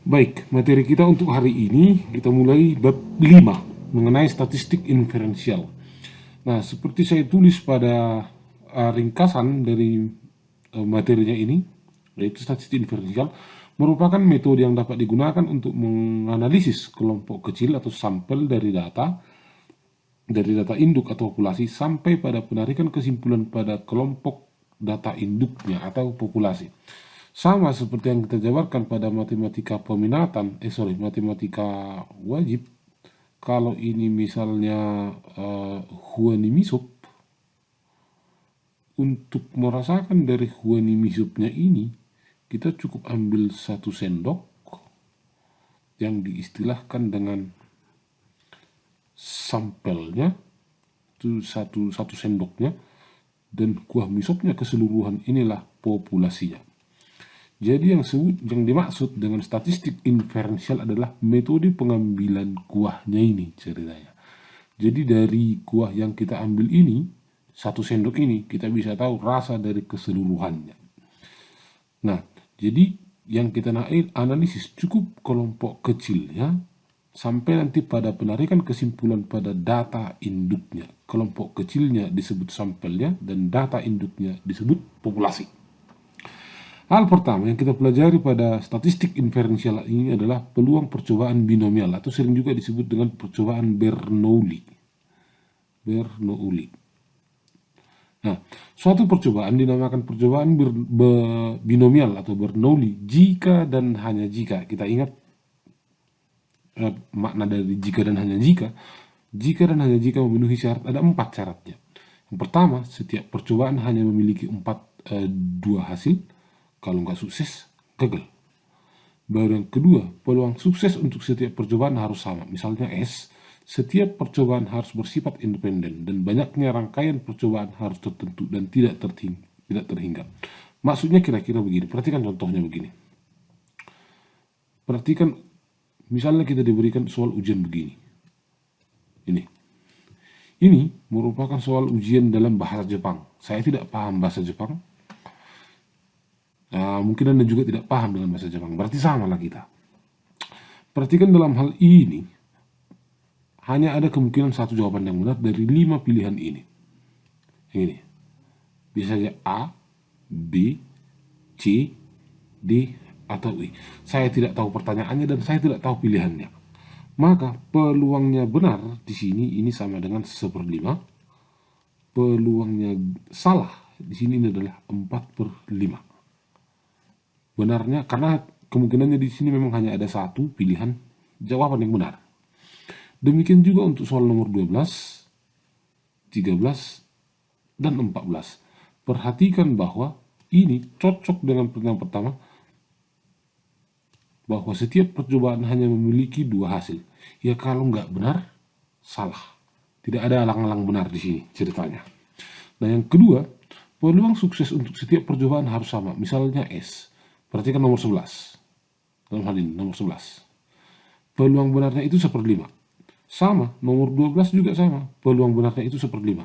Baik, materi kita untuk hari ini kita mulai bab 5 mengenai statistik inferensial. Nah, seperti saya tulis pada ringkasan dari materinya ini, yaitu statistik inferensial merupakan metode yang dapat digunakan untuk menganalisis kelompok kecil atau sampel dari data induk atau populasi sampai pada penarikan kesimpulan pada kelompok data induknya atau populasi. Sama seperti yang kita jabarkan pada matematika peminatan, matematika wajib. Kalau ini misalnya Huanimisop, untuk merasakan dari Huanimisopnya ini, kita cukup ambil 1 sendok yang diistilahkan dengan sampelnya, itu satu sendoknya, dan kuah misopnya keseluruhan inilah populasinya. Jadi yang dimaksud dengan statistik inferensial adalah metode pengambilan kuahnya ini ceritanya. Jadi dari kuah yang kita ambil ini, 1 sendok ini, kita bisa tahu rasa dari keseluruhannya. Nah, jadi yang kita analisis cukup kelompok kecilnya sampai nanti pada penarikan kesimpulan pada data induknya. Kelompok kecilnya disebut sampelnya dan data induknya disebut populasi. Hal pertama yang kita pelajari pada statistik inferensial ini adalah peluang percobaan binomial atau sering juga disebut dengan percobaan Bernoulli. Nah, suatu percobaan dinamakan percobaan binomial atau Bernoulli jika dan hanya jika. Kita ingat makna dari jika dan hanya jika. Jika dan hanya jika memenuhi syarat, ada 4 syaratnya. Yang pertama, setiap percobaan hanya memiliki 2 hasil. Kalau nggak sukses, gagal. Baru yang kedua, peluang sukses untuk setiap percobaan harus sama. Misalnya S, setiap percobaan harus bersifat independen dan banyaknya rangkaian percobaan harus tertentu dan tidak terhingga. Maksudnya kira-kira begini, perhatikan contohnya begini. Perhatikan, misalnya kita diberikan soal ujian begini. Ini merupakan soal ujian dalam bahasa Jepang. Saya tidak paham bahasa Jepang. Mungkin Anda juga tidak paham dengan bahasa Jepang, berarti sama lah kita. Perhatikan dalam hal ini, hanya ada kemungkinan 1 jawaban yang benar dari 5 pilihan ini. Yang ini, bisa saja A, B, C, D, atau E. Saya tidak tahu pertanyaannya dan saya tidak tahu pilihannya. Maka peluangnya benar di sini ini sama dengan 1/5. Peluangnya salah di sini adalah 4/5. Benarnya karena kemungkinannya di sini memang hanya ada 1 pilihan jawaban yang benar. Demikian juga untuk soal nomor 12, 13, dan 14. Perhatikan bahwa ini cocok dengan pertanyaan pertama, bahwa setiap percobaan hanya memiliki 2 hasil. Ya kalau nggak benar, salah. Tidak ada alang-alang benar di sini ceritanya. Nah yang kedua, peluang sukses untuk setiap percobaan harus sama. Misalnya S. Perhatikan nomor 11. Dalam hal ini, nomor 11. Peluang benarnya itu 1/5. Sama, nomor 12 juga sama. Peluang benarnya itu 1/5.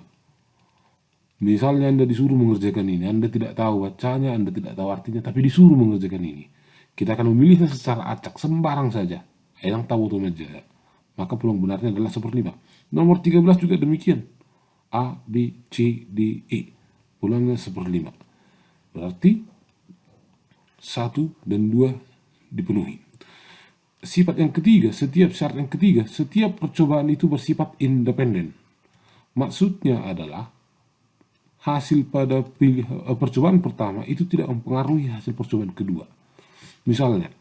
Misalnya Anda disuruh mengerjakan ini, Anda tidak tahu bacanya, Anda tidak tahu artinya, tapi disuruh mengerjakan ini. Kita akan memilihnya secara acak, sembarang saja. Yang tahu itu meja. Maka peluang benarnya adalah 1/5. Nomor 13 juga demikian. A, B, C, D, E. Peluangnya 1/5. Berarti 1 dan 2 dipenuhi. Sifat yang ketiga, syarat yang ketiga, setiap percobaan itu bersifat independen. Maksudnya adalah hasil pada percobaan pertama itu tidak mempengaruhi hasil percobaan kedua. Misalnya,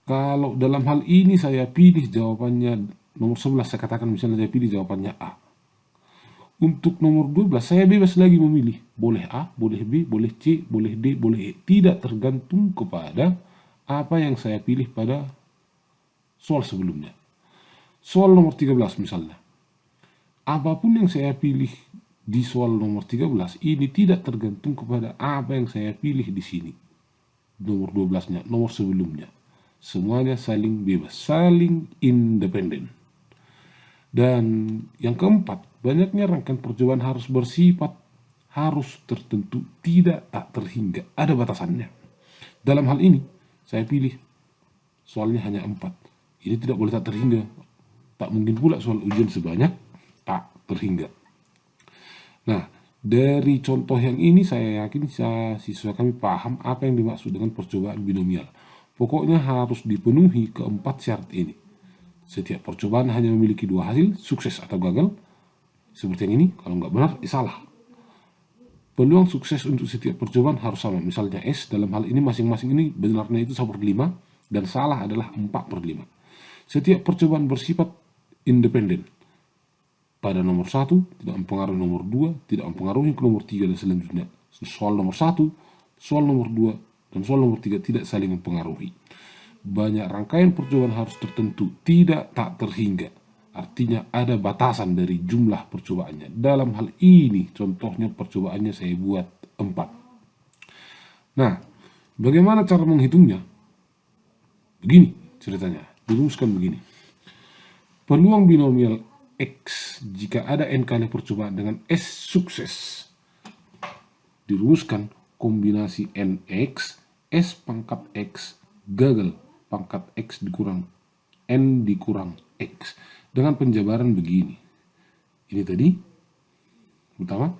kalau dalam hal ini saya pilih jawabannya nomor 11, saya katakan misalnya saya pilih jawabannya A. Untuk nomor 12, saya bebas lagi memilih. Boleh A, boleh B, boleh C, boleh D, boleh E. Tidak tergantung kepada apa yang saya pilih pada soal sebelumnya. Soal nomor 13 misalnya. Apapun yang saya pilih di soal nomor 13, ini tidak tergantung kepada apa yang saya pilih di sini. Nomor 12-nya, nomor sebelumnya. Semuanya saling bebas, saling independen. Dan yang keempat, banyaknya rangkaian percobaan harus bersifat, harus tertentu, tak terhingga. Ada batasannya. Dalam hal ini, saya pilih soalnya hanya 4. Ini tidak boleh tak terhingga. Tak mungkin pula soal ujian sebanyak tak terhingga. Nah, dari contoh yang ini saya yakin siswa kami paham apa yang dimaksud dengan percobaan binomial. Pokoknya harus dipenuhi keempat syarat ini. Setiap percobaan hanya memiliki 2 hasil, sukses atau gagal. Seperti yang ini, kalau nggak benar, salah. Peluang sukses untuk setiap percobaan harus sama. Misalnya S, dalam hal ini masing-masing ini benarnya itu 1/5 dan salah adalah 4/5. Setiap percobaan bersifat independen. Pada nomor 1 tidak mempengaruhi nomor 2, tidak mempengaruhi ke nomor 3 dan selanjutnya. Soal nomor 1, soal nomor 2, dan soal nomor 3 tidak saling mempengaruhi. Banyak rangkaian percobaan harus tertentu, tidak tak terhingga. Artinya ada batasan dari jumlah percobaannya. Dalam hal ini contohnya percobaannya saya buat 4. Nah, bagaimana cara menghitungnya? Begini ceritanya, dirumuskan begini. Peluang binomial X jika ada N kali percobaan dengan S sukses. Dirumuskan kombinasi NX, S pangkat X gagal pangkat X dikurang N dikurang X. Dengan penjabaran begini. Ini tadi, pertama,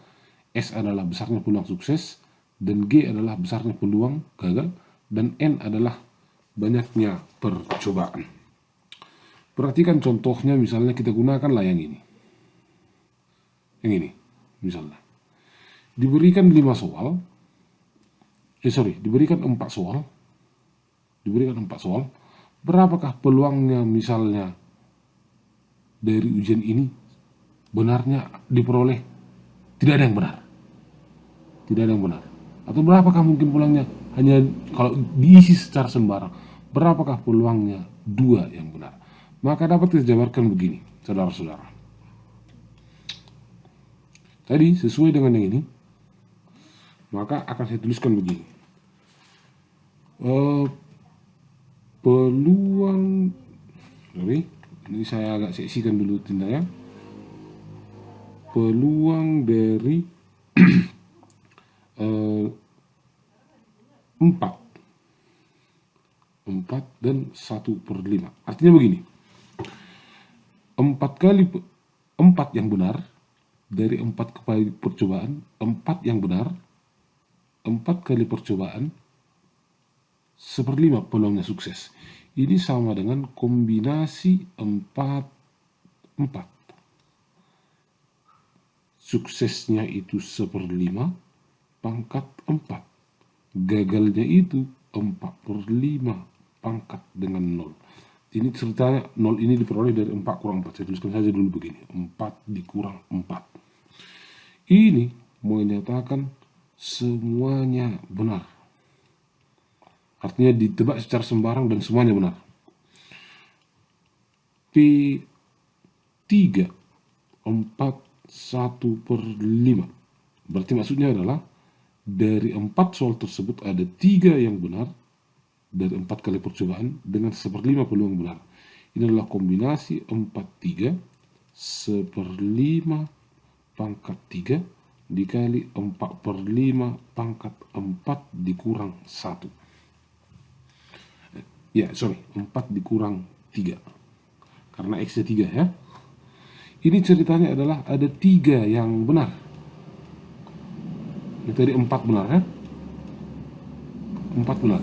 S adalah besarnya peluang sukses, dan G adalah besarnya peluang gagal, dan N adalah banyaknya percobaan. Perhatikan contohnya, misalnya kita gunakanlah yang ini. Yang ini, misalnya. Diberikan 5 soal, diberikan 4 soal, berapakah peluangnya misalnya dari ujian ini benarnya diperoleh? Tidak ada yang benar. Atau berapakah mungkin peluangnya hanya kalau diisi secara sembarang, berapakah peluangnya 2 yang benar? Maka dapat dijabarkan begini, saudara-saudara. Tadi sesuai dengan yang ini, maka akan saya tuliskan begini. Peluang, ini saya agak seksikan dulu tindanya. Peluang dari 4 dan 1/5. Artinya begini. 4 yang benar dari 4 kali percobaan, 4 yang benar, 4 kali percobaan, 1/5 peluangnya sukses. Ini sama dengan kombinasi 4. Suksesnya itu 1/5 pangkat 4. Gagalnya itu 4/5 pangkat dengan 0. Ini ceritanya 0 ini diperoleh dari 4 kurang 4. Saya tuliskan saja dulu begini. 4 dikurang 4. Ini menyatakan semuanya benar. Artinya ditebak secara sembarang dan semuanya benar. P3 4 1/5. Berarti maksudnya adalah dari 4 soal tersebut ada 3 yang benar dari 4 kali percobaan dengan 1/5 peluang benar. Ini adalah kombinasi 4/3 1/5 pangkat 3 dikali 4/5 pangkat 4 dikurang 1. 4 dikurang 3. Karena X-nya 3 ya. Ini ceritanya adalah ada 3 yang benar. Ini tadi 4 benar ya. 4 benar.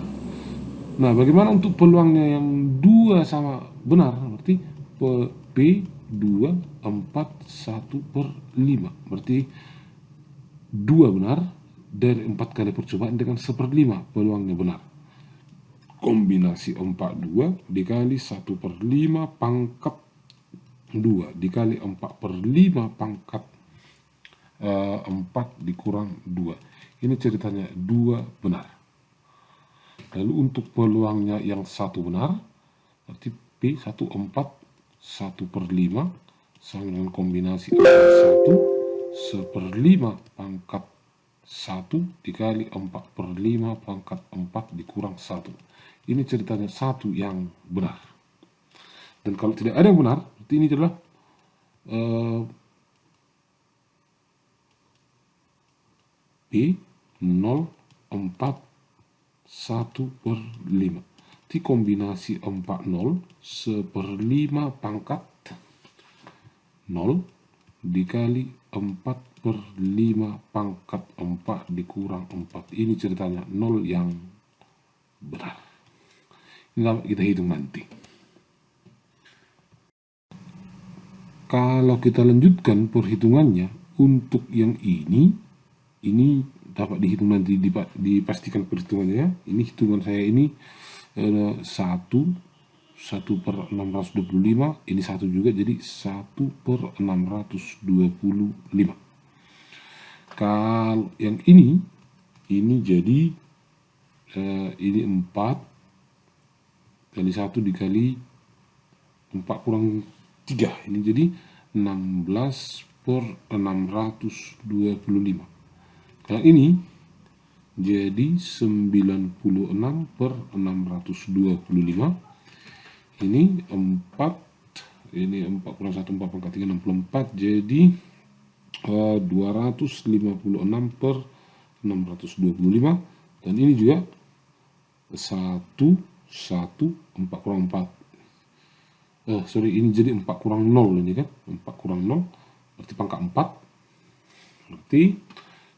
Nah, bagaimana untuk peluangnya yang 2 sama benar? Berarti P2 4 1/5. Berarti 2 benar dari 4 kali percobaan dengan 1/5 peluangnya benar. Kombinasi 42 dikali 1/5 pangkat 2 dikali 4/5 pangkat 4 dikurang 2. Ini ceritanya 2 benar. Lalu untuk peluangnya yang 1 benar, berarti P1 4 1/5 sama dengan kombinasi 1 1/5 pangkat 1 dikali 4/5 pangkat 4 dikurang 1. Ini ceritanya 1 yang benar. Dan kalau tidak ada yang benar, berarti ini adalah P 0 4 1/5. berarti kombinasi 40 1/5 pangkat 0 dikali 4/5 pangkat 4 dikurang 4. Ini ceritanya 0 yang benar. Ini kita hitung nanti. Kalau kita lanjutkan perhitungannya untuk yang ini dapat dihitung nanti, dipastikan perhitungannya ya. Ini hitungan saya ini 1/625, ini 1 juga, jadi 1/625. Kalau yang ini jadi ini 4 kali 1 dikali 4 kurang 3, ini jadi 16/625. Kalau ini jadi 96/625. Ini 4, ini 4 kurang 1, 4 pangkat 3, 64, jadi 256/625. Dan ini juga 1, 4 kurang 4. Ini jadi 4 kurang 0 ini kan. 4 kurang 0 berarti pangkat 4. Berarti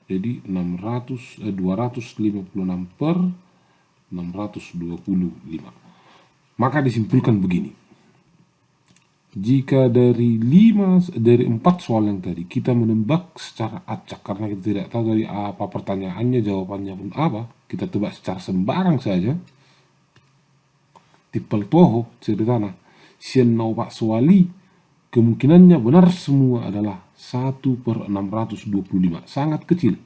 jadi 256/625. Maka disimpulkan begini. Jika dari 4 soal yang tadi kita menebak secara acak karena kita tidak tahu dari apa pertanyaannya, jawabannya pun apa, kita tebak secara sembarang saja. Tipel toho ceritana sien nau pak soali kemungkinannya benar semua adalah 1/625, sangat kecil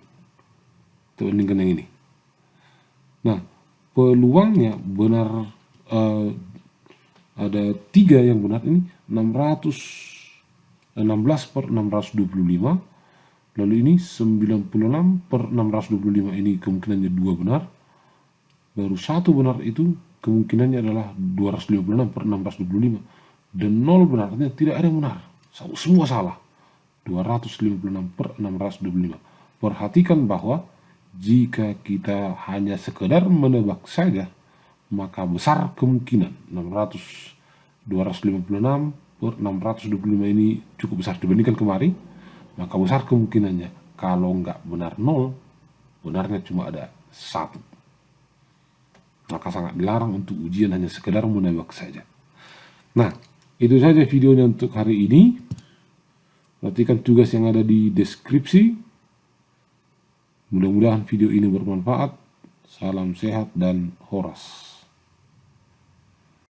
dibandingkan yang ini. Nah, peluangnya benar ada 3 yang benar, ini 16/625, lalu ini 96/625, ini kemungkinannya 2 benar, baru 1 benar, itu kemungkinannya adalah 256/625, dan 0 benar, artinya tidak ada yang benar, semua salah. 256/625. Perhatikan bahwa jika kita hanya sekedar menebak saja, maka besar kemungkinan 256/625 ini cukup besar dibandingkan kemarin. Maka besar kemungkinannya kalau nggak benar 0, benarnya cuma ada 1. Maka sangat dilarang untuk ujian hanya sekedar menebak saja. Nah, itu saja videonya untuk hari ini. Perhatikan tugas yang ada di deskripsi. Mudah-mudahan video ini bermanfaat. Salam sehat dan horas.